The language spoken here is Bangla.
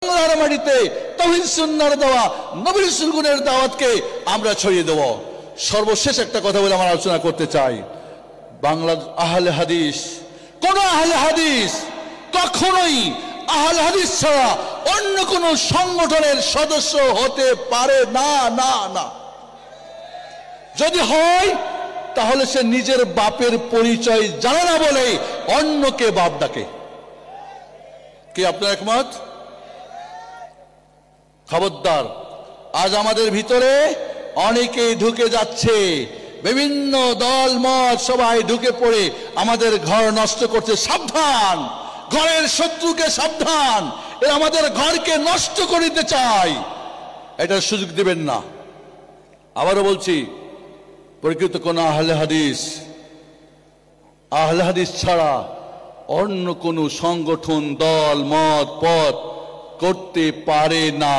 বাংলার মাটিতে তাওহীদ সুন্নাহর দাওয়া নবী রাসূলের দাওয়াতকে আমরা ছড়িয়ে দেব। সর্বশেষ একটা কথা বলে আমরা আলোচনা করতে চাই। বাংলার আহলে হাদিস, কোন আহলে হাদিস কখনোই আহলে হাদিস ছাড়া অন্য কোন সংগঠনের সদস্য হতে পারে না না না। যদি হয় তাহলে সে নিজের বাপের পরিচয় জানে না বলে অন্যকে বাপ ডাকে। কি আপনার একমত? খবরদার, আজ আমাদের ভিতরে অনেকেই ঢুকে যাচ্ছে, বিভিন্ন দল মত সবাই ঢুকে পড়ে আমাদের ঘর নষ্ট করছে। সাবধান, ঘরের শত্রুকে সাবধান, এরা আমাদের ঘরকে নষ্ট করে দিতে চায়, এটার সুযোগ দিবেন না। আবারও বলছি, প্রকৃত কোন আহলে হাদিস ছাড়া অন্য কোন সংগঠন দল মত পথ করতে পারে না।